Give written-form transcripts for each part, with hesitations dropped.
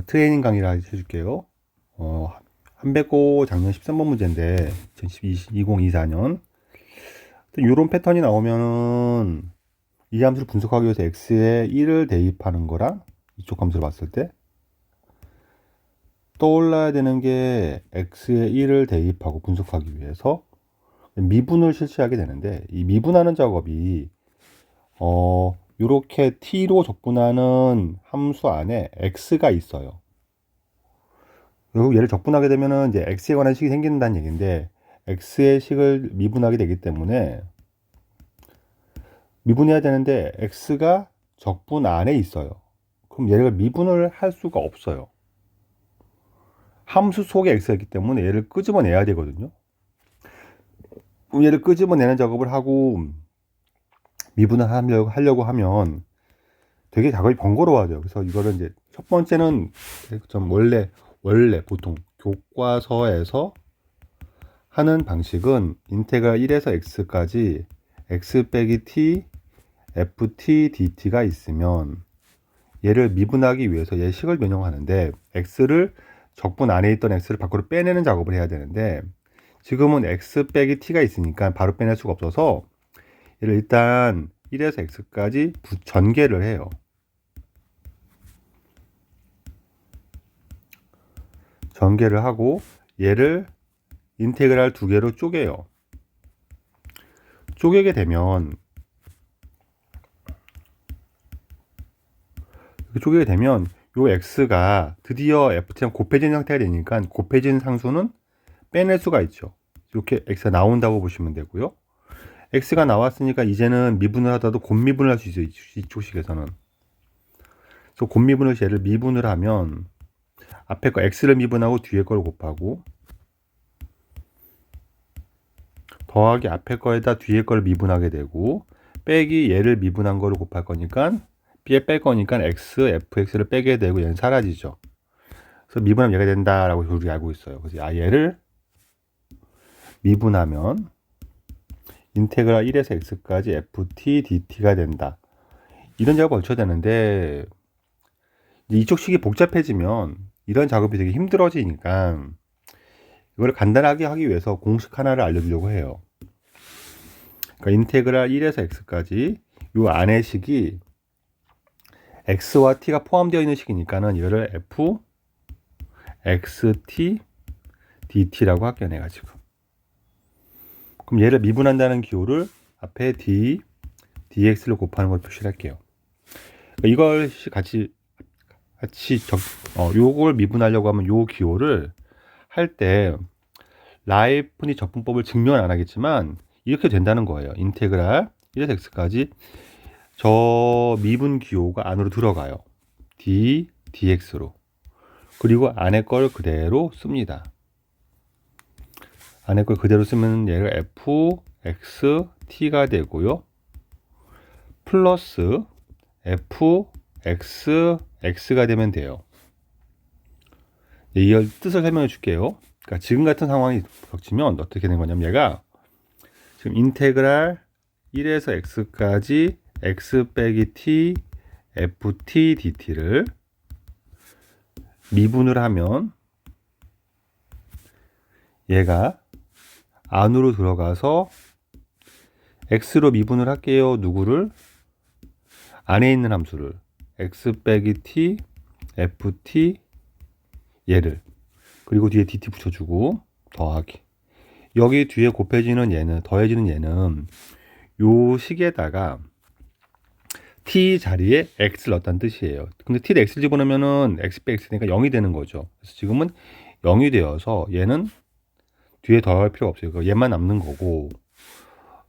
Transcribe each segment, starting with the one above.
트레이닝 강의를 해줄게요. 한백고 작년 13번 문제인데, 2024년. 이런 패턴이 나오면은, 이 함수를 분석하기 위해서 x에 1을 대입하는 거랑, 이쪽 함수를 봤을 때, 떠올라야 되는 게 x에 1을 대입하고 분석하기 위해서 미분을 실시하게 되는데, 이 미분하는 작업이, 이렇게 t로 적분하는 함수 안에 x가 있어요. 결국 얘를 적분하게 되면은 이제 x에 관한 식이 생긴다는 얘기인데, x의 식을 미분하게 되기 때문에 미분해야 되는데 x가 적분 안에 있어요. 그럼 얘를 미분을 할 수가 없어요. 함수 속에 x가 있기 때문에 얘를 끄집어내야 되거든요. 그럼 얘를 끄집어내는 작업을 하고 미분을 하려고 하면 되게 작업이 번거로워져요. 그래서 이거를 이제 첫 번째는 좀 원래 보통 교과서에서 하는 방식은 인테그랄 1에서 x까지 x 빼기 t ft dt가 있으면 얘를 미분하기 위해서 얘 식을 변형하는데 x를 적분 안에 있던 x를 밖으로 빼내는 작업을 해야 되는데, 지금은 x 빼기 t가 있으니까 바로 빼낼 수가 없어서 얘를 일단 1에서 x까지 전개를 해요. 전개를 하고 얘를 인테그랄 두 개로 쪼개요. 쪼개게 되면 요 x가 드디어 ft랑 곱해진 상태가 되니까 곱해진 상수는 빼낼 수가 있죠. 이렇게 x가 나온다고 보시면 되고요. x가 나왔으니까 이제는 미분을 하다도 곱미분을 할 수 있어요. 이쪽 식에서는. 그래서 곱미분을 얘를 미분을 하면 앞에 거 x를 미분하고 뒤에 걸 곱하고 더하기 앞에 거에다 뒤에 걸 미분하게 되고 빼기 얘를 미분한 거를 곱할 거니까 b에 뺄 거니까 x, fx를 빼게 되고 얘는 사라지죠. 그래서 미분하면 얘가 된다라고 우리가 알고 있어요. 그래서 얘를 미분하면 인테그랄 1에서 x까지 ft dt가 된다. 이런 작업을 걸쳐야 되는데 이쪽 식이 복잡해지면 이런 작업이 되게 힘들어지니까 이걸 간단하게 하기 위해서 공식 하나를 알려주려고 해요. 그러니까 인테그랄 1에서 x까지 이 안의 식이 x와 t가 포함되어 있는 식이니까는 이거를 f xt dt라고 할게요. 내가 지금. 그럼 얘를 미분한다는 기호를 앞에 d dx를 곱하는 걸 표시를 할게요. 그러니까 이걸 같이 요걸 미분하려고 하면 요 기호를 할 때 라이프니 적분법을 증명은 안 하겠지만 이렇게 된다는 거예요. 인테그랄 1에서 x까지 저 미분 기호가 안으로 들어가요. dx로. 그리고 안에 걸 그대로 씁니다. 안에 걸 그대로 쓰면 얘가 f x t가 되고요. 플러스 f x x가 되면 돼요. 이 뜻을 설명해 줄게요. 그러니까 지금 같은 상황이 겹치면 어떻게 되는 거냐면 얘가 지금 인테그랄 1에서 x까지 x 빼기 t ft dt를 미분을 하면 얘가 안으로 들어가서 x로 미분을 할게요. 누구를? 안에 있는 함수를 x 빼기 t ft 얘를, 그리고 뒤에 dt 붙여주고 더하기, 여기 뒤에 곱해지는 얘는, 더해지는 얘는 요 식에다가 t 자리에 x를 넣었다는 뜻이에요. 근데 t를 x를 집어넣으면은 x 빼기 x니까 0이 되는 거죠. 그래서 지금은 0이 되어서 얘는 뒤에 더할 필요가 없어요. 얘만 남는 거고,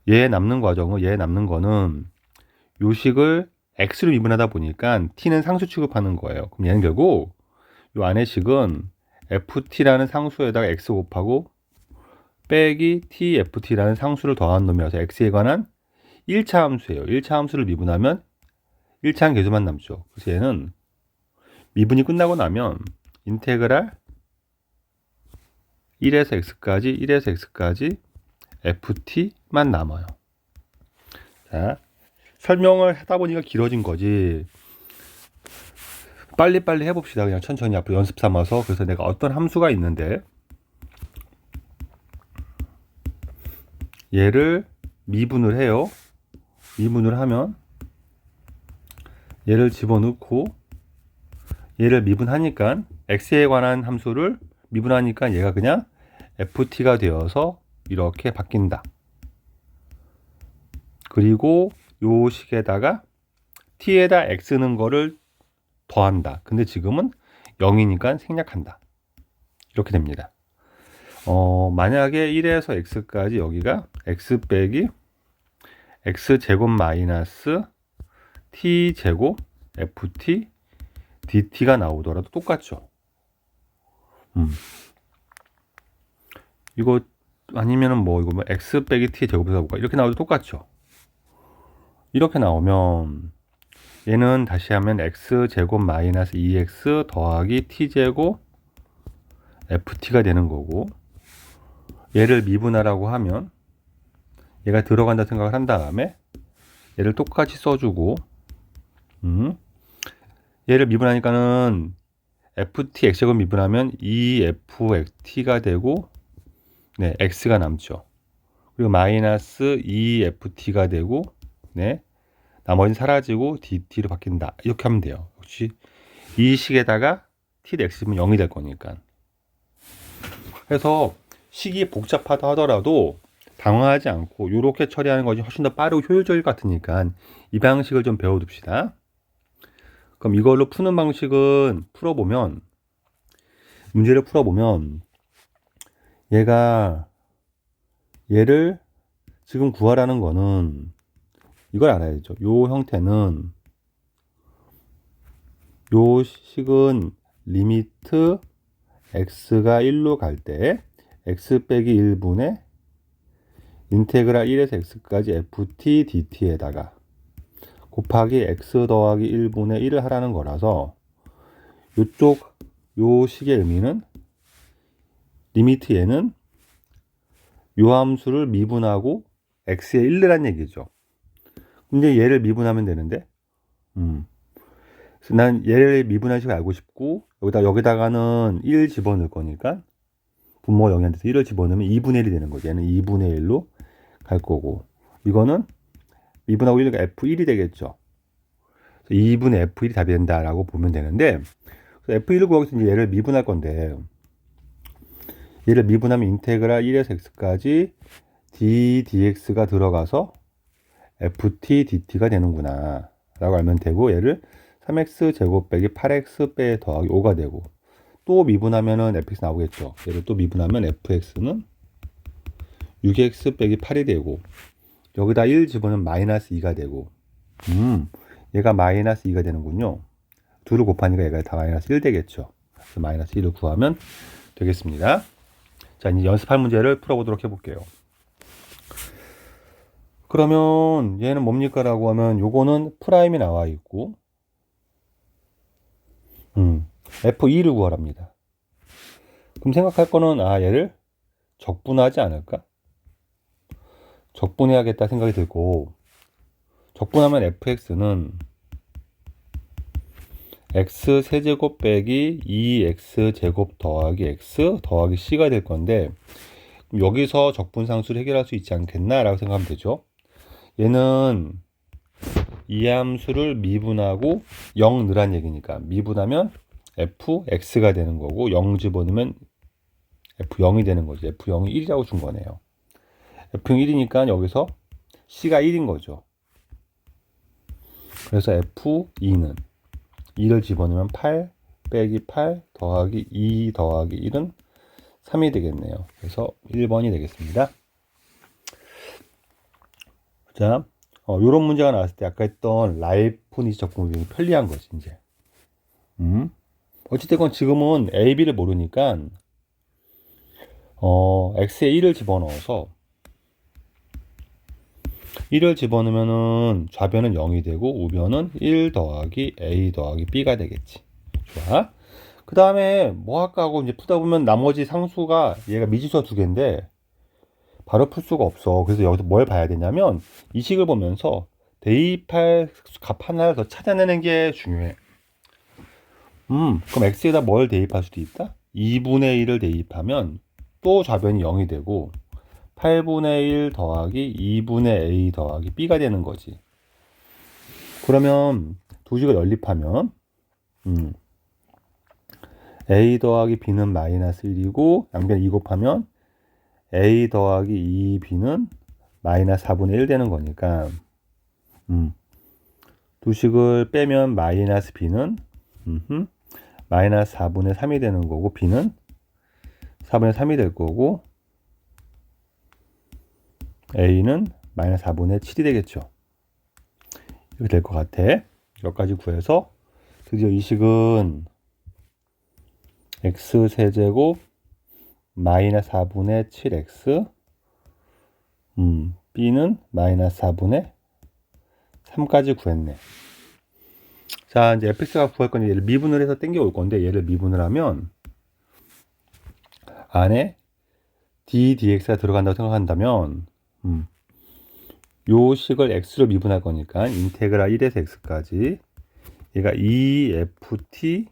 얘 남는 거는 요 식을 x로 미분하다 보니까 t는 상수 취급하는 거예요. 그럼 얘는 결국 요 안의 식은 ft라는 상수에다가 x 곱하고 빼기 tft라는 상수를 더한 놈이라서 x에 관한 1차 함수예요. 1차 함수를 미분하면 1차항 계수만 남죠. 그래서 얘는 미분이 끝나고 나면 인테그랄 1에서 x까지 ft만 남아요. 자, 설명을 하다 보니까 길어진 거지. 빨리빨리 해봅시다. 그냥 천천히 앞으로 연습 삼아서. 그래서 내가 어떤 함수가 있는데 얘를 미분을 해요. 미분을 하면 얘를 집어넣고 얘를 미분하니까 x에 관한 함수를 미분하니까 얘가 그냥 ft가 되어서 이렇게 바뀐다. 그리고 요 식에다가 t에다 x는 거를 더한다. 근데 지금은 0이니까 생략한다. 이렇게 됩니다. 만약에 1에서 x까지 여기가 x 빼기 x제곱 마이너스 t제곱 ft dt가 나오더라도 똑같죠. 이거 아니면은 뭐 이거 뭐 x 빼기 t 제곱해서 볼까? 이렇게 나와도 똑같죠. 이렇게 나오면 얘는 다시 하면 x 제곱 마이너스 2x 더하기 t 제곱 ft가 되는 거고, 얘를 미분하라고 하면 얘가 들어간다 생각을 한 다음에 얘를 똑같이 써주고, 얘를 미분하니까는 ft x제곱 미분하면 2ft가 되고, 네, x가 남죠. 그리고 마이너스 2ft가 되고, 네, 나머지는 사라지고 dt로 바뀐다. 이렇게 하면 돼요. 역시 이 식에다가 t 대 x면 0이 될 거니까. 그래서 식이 복잡하다 하더라도 당황하지 않고 이렇게 처리하는 것이 훨씬 더 빠르고 효율적일 것 같으니까 이 방식을 좀 배워둡시다. 그럼 이걸로 푸는 방식은 문제를 풀어보면 얘를 지금 구하라는 거는 이걸 알아야죠. 요 형태는 요 식은 리미트 x가 1로 갈 때 x 빼기 1분의 인테그랄 1에서 x까지 ft dt에다가 곱하기 x 더하기 1분의 1을 하라는 거라서 요 식의 의미는 리미트 얘는 요 함수를 미분하고 x에 1르란 얘기죠. 근데 얘를 미분하면 되는데 그래서 난 얘를 미분할 식을 알고 싶고 여기다가는 1 집어넣을 거니까 분모가 0이 돼서 1을 집어넣으면 2분의 1이 되는 거죠. 얘는 2분의 1로 갈 거고, 이거는 미분하고 1가 f1이 되겠죠. 2분의 f1이 답이 된다라고 보면 되는데, f1을 구하기 위해서 얘를 미분할 건데, 얘를 미분하면 인테그랄 1에서 x까지 d dx가 들어가서 ft dt가 되는구나 라고 알면 되고, 얘를 3x 제곱 빼기 8x 빼 더하기 5가 되고, 또 미분하면은 fx 나오겠죠. 얘를 또 미분하면 fx는 6x 빼기 8이 되고, 여기다 1 집어넣으면 마이너스 2가 되고, 얘가 마이너스 2가 되는군요. 둘을 곱하니까 얘가 다 마이너스 1 되겠죠. 그래서 마이너스 1을 구하면 되겠습니다. 자, 이제 연습할 문제를 풀어보도록 해볼게요. 그러면 얘는 뭡니까 라고 하면 요거는 프라임이 나와 있고, f2를 구하랍니다. 그럼 생각할 거는 얘를 적분하지 않을까? 적분해야겠다 생각이 들고, 적분하면 fx는 x 세제곱 빼기 2x제곱 더하기 x 더하기 c가 될 건데, 여기서 적분상수를 해결할 수 있지 않겠나 라고 생각하면 되죠. 얘는 이 함수를 미분하고 0 넣으란 얘기니까 미분하면 fx가 되는 거고, 0 집어넣으면 f0이 되는 거죠. f0이 1이라고 준 거네요. f0이 1이니까 여기서 c가 1인 거죠. 그래서 f2는 2를 집어넣으면 8 빼기 8 더하기 2 더하기 1은 3이 되겠네요. 그래서 1번이 되겠습니다. 자, 요런 문제가 나왔을 때 아까 했던 라이프니츠 적분법이 편리한 거지, 이제. 어찌됐건 지금은 A, B를 모르니까, X에 1을 집어넣어서 1을 집어넣으면은 좌변은 0이 되고 우변은 1 더하기 A 더하기 B가 되겠지. 좋아. 그 다음에 뭐 할까 하고 이제 풀다 보면 나머지 상수가 얘가 미지수가 2개인데 바로 풀 수가 없어. 그래서 여기서 뭘 봐야 되냐면 이 식을 보면서 대입할 값 하나를 더 찾아내는 게 중요해. 그럼 x에다 뭘 대입할 수도 있다? 2분의 1을 대입하면 또 좌변이 0이 되고 8분의 1 더하기 2분의 a 더하기 b가 되는 거지. 그러면 두 식을 연립하면 a 더하기 b는 마이너스 1이고 양변 2 곱하면 a 더하기 2b는 마이너스 4분의 1 되는 거니까 두 식을 빼면 마이너스 b는 마이너스 4분의 3이 되는 거고 b는 4분의 3이 될 거고 a는 마이너스 4분의 7이 되겠죠. 이렇게 될 것 같아. 여기까지 구해서 드디어 이 식은 x 세제곱 마이너스 4분의 7x b는 마이너스 4분의 3까지 구했네. 자, 이제 fx가 구할 건데 얘를 미분을 해서 땡겨 올 건데 얘를 미분을 하면 안에 ddx가 들어간다고 생각한다면 요 식을 x로 미분할 거니까 인테그랄 1에서 x까지 얘가 2ft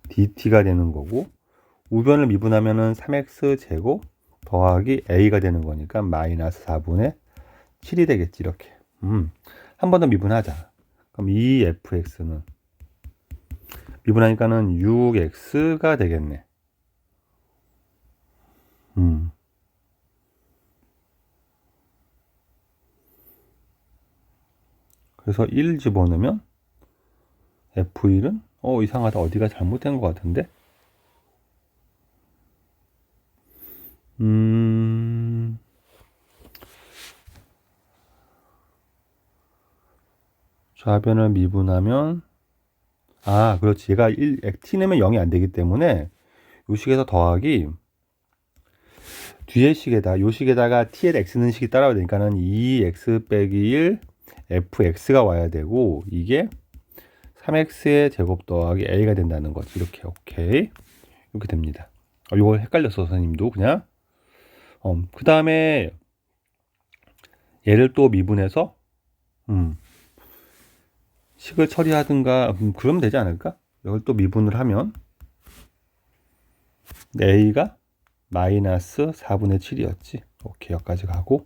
dt가 되는 거고 우변을 미분하면은 3x 제곱 더하기 a가 되는 거니까 마이너스 4분의 7이 되겠지. 이렇게 한 번 더 미분하자. 그럼 2fx는 미분하니까는 6x가 되겠네. 그래서 1 집어넣으면 f1은 이상하다. 어디가 잘못된 것 같은데? 좌변을 미분하면 그렇지. 얘가 t 내면 0이 안 되기 때문에 요 식에서 더하기 뒤에 식에다 요 식에다가 t에 x는 식이 따라와야 되니까는 2x 빼기 1 fx가 와야 되고 이게 3x의 제곱 더하기 a가 된다는 거지. 이렇게 오케이. 이렇게 됩니다. 이걸 헷갈렸어 선생님도 그냥. 그 다음에 얘를 또 미분해서 식을 처리하든가 그러면 되지 않을까? 이걸 또 미분을 하면 a가 마이너스 4분의 7이었지. 오케이. 여기까지 가고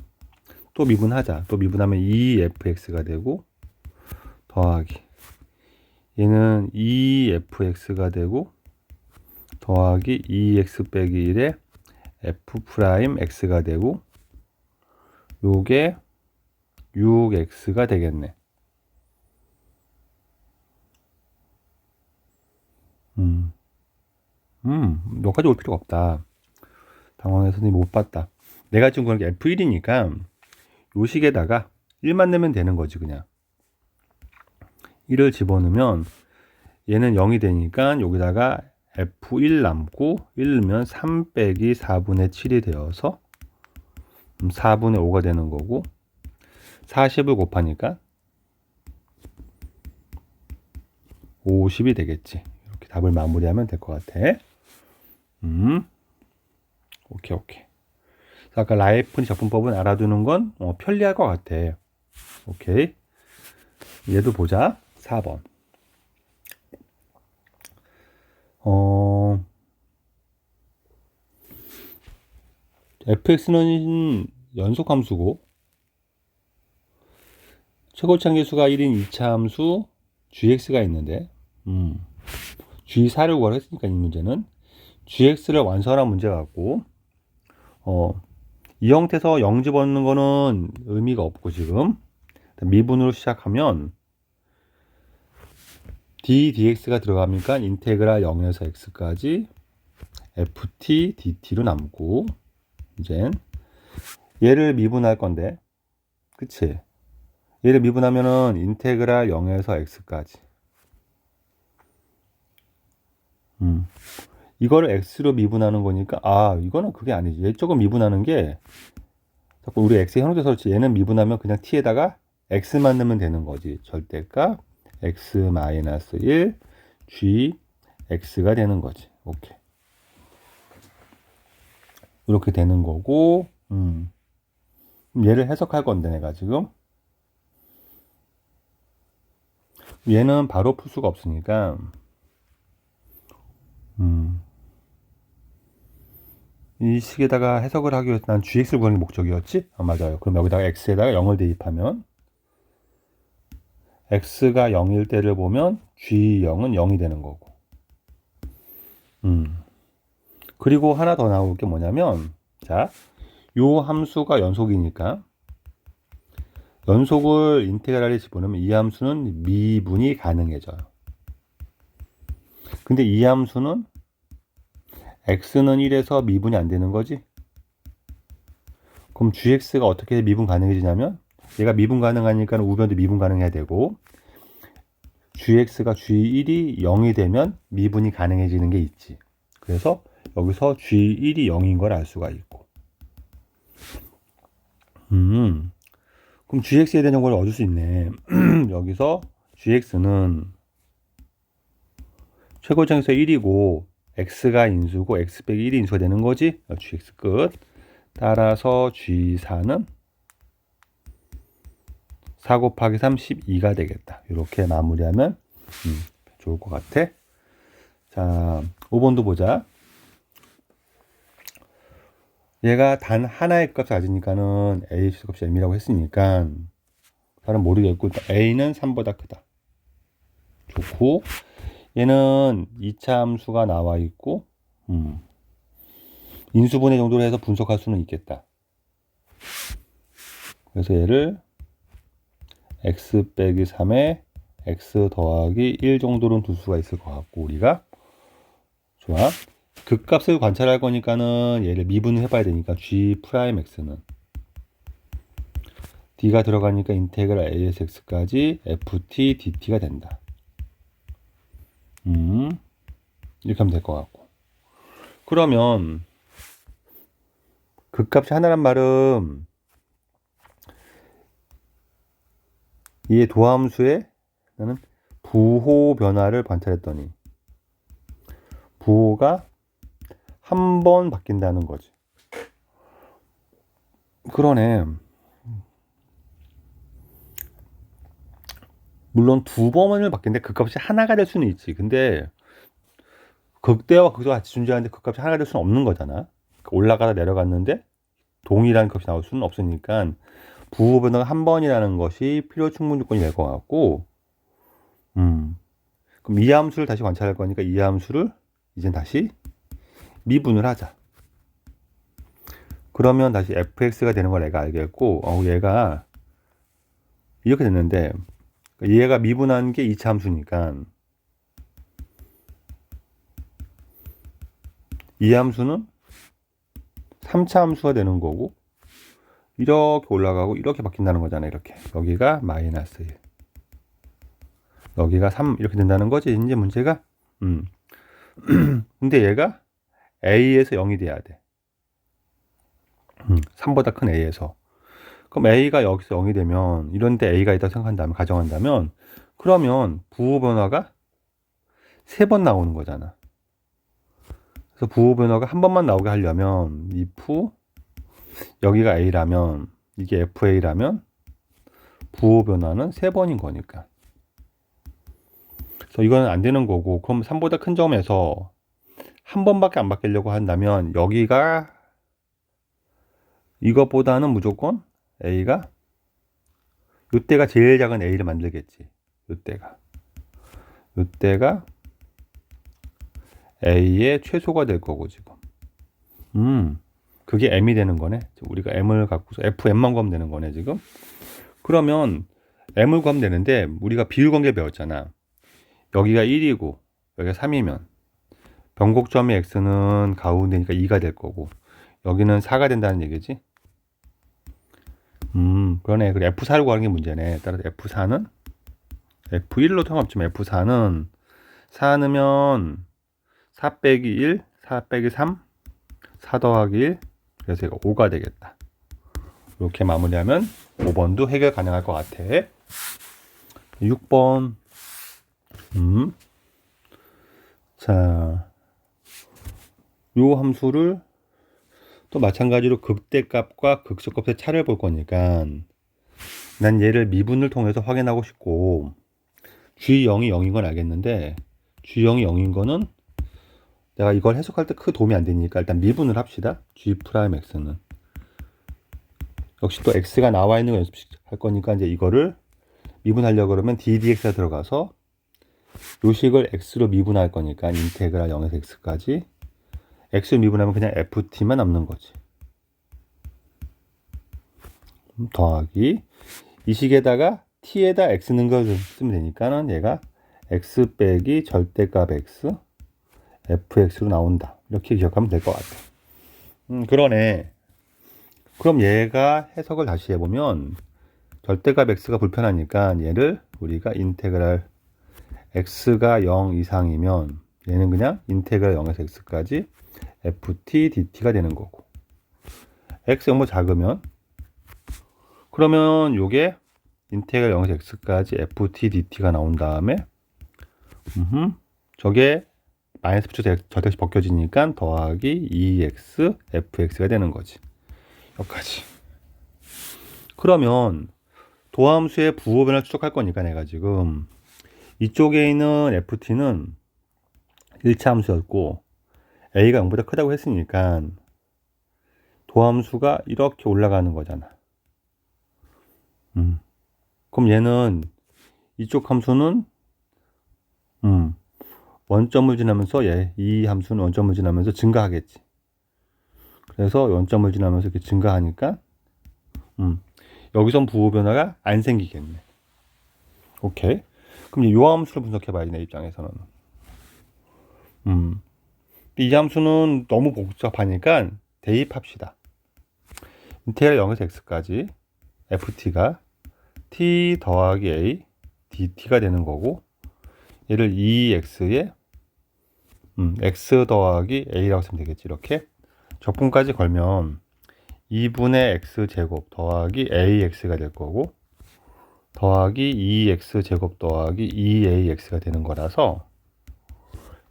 또 미분하자. 또 미분하면 2fx가 되고 더하기 얘는 2fx가 되고 더하기 2x 빼기 1에 f'x가 되고 요게 6x가 되겠네. 여기까지 올 필요가 없다. 당황해서 선생님 못 봤다. 내가 지금 그런 게 f1이니까 요 식에다가 1만 넣으면 되는 거지 그냥. 1을 집어넣으면 얘는 0이 되니까 여기다가 f1 남고 1 넣으면 3 빼기 4분의 7이 되어서 4분의 5가 되는 거고 40을 곱하니까 50이 되겠지. 이렇게 답을 마무리하면 될 것 같아. 오케이. 아까 라이프니 적분법은 알아두는 건 편리할 것 같아. 오케이. 얘도 보자. 4번. fx는 연속함수고 최고차함계수가 1인 2차함수 gx가 있는데 g4를 구하라 했으니까 이 문제는 gx를 완성한 문제 같고 이 형태에서 0 집어넣는 거는 의미가 없고 지금 미분으로 시작하면 ddx가 들어가니까 인테그랄 0에서 x까지 ft dt로 남고 이제 얘를 미분할 건데 그치? 얘를 미분하면은 인테그랄 0에서 x까지 이거를 x로 미분하는 거니까 이거는 그게 아니지. 얘 조금 미분하는 게 자꾸 우리 x에 현혹돼서 그렇지. 얘는 미분하면 그냥 t에다가 x만 넣으면 되는 거지. 절대값 x-1 g x가 되는 거지. 오케이. 이렇게 되는 거고 얘를 해석할 건데 내가 지금 얘는 바로 풀 수가 없으니까 이 식에다가 해석을 하기 위해서 난 gx를 구하는 게 목적이었지? 맞아요. 그럼 여기다가 x에다가 0을 대입하면 x가 0일 때를 보면 g0은 0이 되는 거고. 그리고 하나 더 나올 게 뭐냐면, 자, 요 함수가 연속이니까 연속을 인테그랄에 집어넣으면 이 함수는 미분이 가능해져요. 근데 이 함수는 x는 1에서 미분이 안 되는 거지? 그럼 gx가 어떻게 미분 가능해지냐면, 얘가 미분 가능하니까 우변도 미분 가능해야 되고, gx가 g1이 0이 되면 미분이 가능해지는 게 있지. 그래서 여기서 g1이 0인 걸 알 수가 있고. 그럼 gx에 대한 걸 얻을 수 있네. 여기서 gx는 최고정에서 1이고 x가 인수고 x 빼기 1이 인수가 되는 거지. gx 끝. 따라서 g4는 4 곱하기 32가 되겠다. 이렇게 마무리하면 좋을 것 같아. 자, 5번도 보자. 얘가 단 하나의 값을 가지니까는 a 값이 m이라고 했으니까 다른 모르겠고 a는 3보다 크다. 좋고, 얘는 2차 함수가 나와 있고 인수분해 정도로 해서 분석할 수는 있겠다. 그래서 얘를 x 빼기 3에 x 더하기 1 정도로는 둘 수가 있을 것 같고, 우리가 좋아. 극값을 관찰할 거니까는 얘를 미분을 해봐야 되니까 g 프라임 x는 d가 들어가니까 인테그랄 asx까지 ft dt가 된다. 이렇게 하면 될 것 같고. 그러면 극값이 하나란 말은 이 도함수에 나는 부호 변화를 관찰했더니 부호가 한 번 바뀐다는 거지. 그러네. 물론 두 번을 바뀌는데 극값이 하나가 될 수는 있지. 근데 극대와 극소가 같이 존재하는데 극값이 하나가 될 수는 없는 거잖아. 올라가다 내려갔는데 동일한 값이 나올 수는 없으니까 부호 변화가 한 번이라는 것이 필요 충분 조건이 될 것 같고, 그럼 이 함수를 다시 관찰할 거니까 이 함수를 이젠 다시 미분을 하자. 그러면 다시 fx가 되는 걸 내가 알겠고, 얘가 이렇게 됐는데 얘가 미분한 게 2차 함수니까 이 함수는 3차 함수가 되는 거고, 이렇게 올라가고 이렇게 바뀐다는 거잖아. 이렇게 여기가 마이너스 1, 여기가 3 이렇게 된다는 거지. 이제 문제가 근데 얘가 a에서 0이 돼야 돼. 3보다 큰 a에서. 그럼 a가 여기서 0이 되면, 이런데 a가 있다고 생각한다면, 가정한다면, 그러면 부호 변화가 3번 나오는 거잖아. 그래서 부호 변화가 한 번만 나오게 하려면 if 여기가 a라면, 이게 fa라면 부호 변화는 3번인 거니까. 그래서 이거는 안 되는 거고, 그럼 3보다 큰 점에서 한 번밖에 안 바뀌려고 한다면 여기가 이것보다는 무조건 a가, 이때가 제일 작은 a를 만들겠지. 이때가 a의 최소가 될 거고, 지금 그게 m이 되는 거네. 우리가 m을 갖고서 fm만 구하면 되는 거네, 지금. 그러면 m을 구하면 되는데, 우리가 비율 관계 배웠잖아. 여기가 1이고 여기가 3이면 변곡점의 x는 가운데니까 2가 될 거고, 여기는 4가 된다는 얘기지. 그러네. 그래, F4를 구하는 게 문제네. 따라서 F4는 F1로 상관없지만 F4는 4 넣으면 4 빼기 1, 4 빼기 3, 4 더하기 1, 그래서 이거 5가 되겠다. 이렇게 마무리하면 5번도 해결 가능할 것 같아. 6번. 자, 요 함수를 또 마찬가지로 극대값과 극소값의 차를 볼 거니까 난 얘를 미분을 통해서 확인하고 싶고, G0이 0인 건 알겠는데 G0이 0인 거는 내가 이걸 해석할 때 크게 도움이 안 되니까 일단 미분을 합시다. G 프라임 X는. 역시 또 X가 나와 있는 거 연습할 거니까 이제 이거를 미분하려고 그러면 ddx가 들어가서 요식을 x로 미분할 거니까 인테그랄 0에서 x까지 x로 미분하면 그냥 ft만 남는 거지. 더하기 이 식에다가 t에다 x 넣은 걸 쓰면 되니까는 얘가 x 빼기 절대값 x fx로 나온다. 이렇게 기억하면 될 것 같아. 그러네. 그럼 얘가 해석을 다시 해보면 절대값 x가 불편하니까 얘를 우리가 인테그랄 x가 0 이상이면 얘는 그냥 인테그랄 0에서 x까지 ft dt가 되는 거고, x 0보다 작으면 그러면 요게 인테그랄 0에서 x까지 ft dt가 나온 다음에 저게 마이너스 붙여 절대값이 벗겨지니까 더하기 2x fx가 되는 거지. 여기까지. 그러면 도함수의 부호변을 추적할 거니까 내가 지금 이쪽에 있는 ft는 1차 함수였고 a가 0보다 크다고 했으니까 도함수가 이렇게 올라가는 거잖아. 그럼 얘는 이쪽 함수는 원점을 지나면서 이 함수는 원점을 지나면서 증가하겠지. 그래서 원점을 지나면서 이렇게 증가하니까 여기선 부호 변화가 안 생기겠네. 오케이. 그럼 이 함수를 분석해 봐야지, 내 입장에서는. 이 함수는 너무 복잡하니까 대입합시다. 인테그랄 0에서 x까지 ft가 t 더하기 a dt가 되는 거고, 얘를 2x에 x 더하기 a라고 쓰면 되겠지. 이렇게 적분까지 걸면 2분의 x제곱 더하기 ax가 될 거고, 더하기 2x 제곱 더하기 2ax가 되는 거라서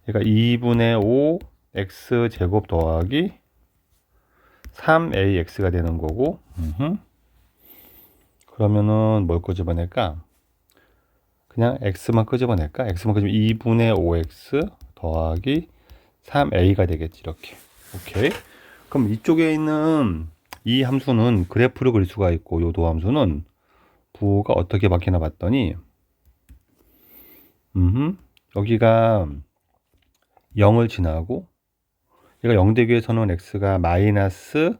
얘가 2분의 5 x제곱 더하기 3ax가 되는 거고, 그러면은 뭘 끄집어낼까? 그냥 x만 끄집어낼까? x만 끄집어내면 2분의 5x 더하기 3a가 되겠지. 이렇게. 오케이. 그럼 이쪽에 있는 이 함수는 그래프를 그릴 수가 있고, 요 도함수는 부호가 어떻게 바뀌나 봤더니 여기가 0을 지나고 얘가 0 되기 위해서는 x가 마이너스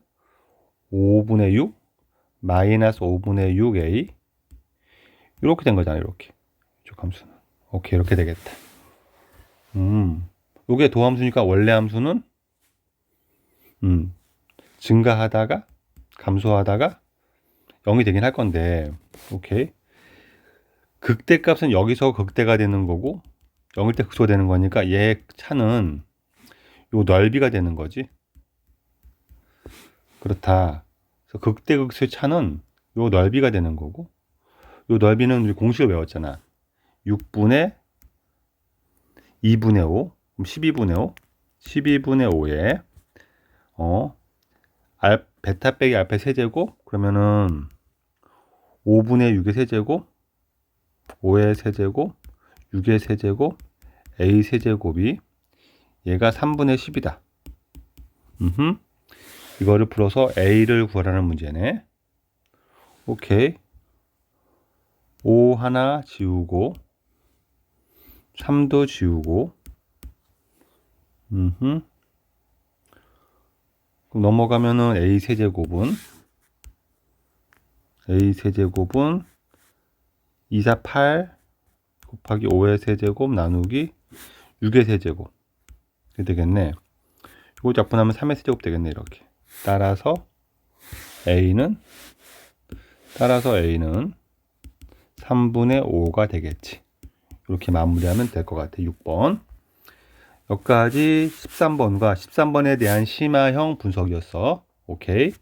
5분의 6 마이너스 5분의 6a 이렇게 된 거잖아요. 이렇게 이쪽 함수는. 오케이. 이렇게 되겠다. 요게 도함수니까 원래 함수는 증가하다가 감소하다가 0이 되긴 할 건데, 오케이. 극대값은 여기서 극대가 되는 거고 0일 때 극소가 되는 거니까 얘 차는 요 넓이가 되는 거지. 그렇다. 그래서 극대 극소의 차는 요 넓이가 되는 거고, 요 넓이는 우리 공식을 외웠잖아. 6분의 2분의 5 그럼 12분의 5 12분의 5에 베타 빼기 알파 세제곱 그러면은 5분의 6의 세제곱 5의 세제곱 6의 세제곱 a 세제곱이 얘가 3분의 10이다. 이거를 풀어서 a를 구하라는 문제네. 오케이. 5 하나 지우고 3도 지우고 그럼 넘어가면은 a 세제곱은 248 곱하기 5의 세제곱 나누기 6의 세제곱 이렇게 되겠네. 이거 적분하면 3의 세제곱 되겠네. 이렇게. 따라서 a는 3분의 5가 되겠지. 이렇게 마무리하면 될 것 같아. 6번. 여기까지 13번과 13번에 대한 심화형 분석이었어. 오케이.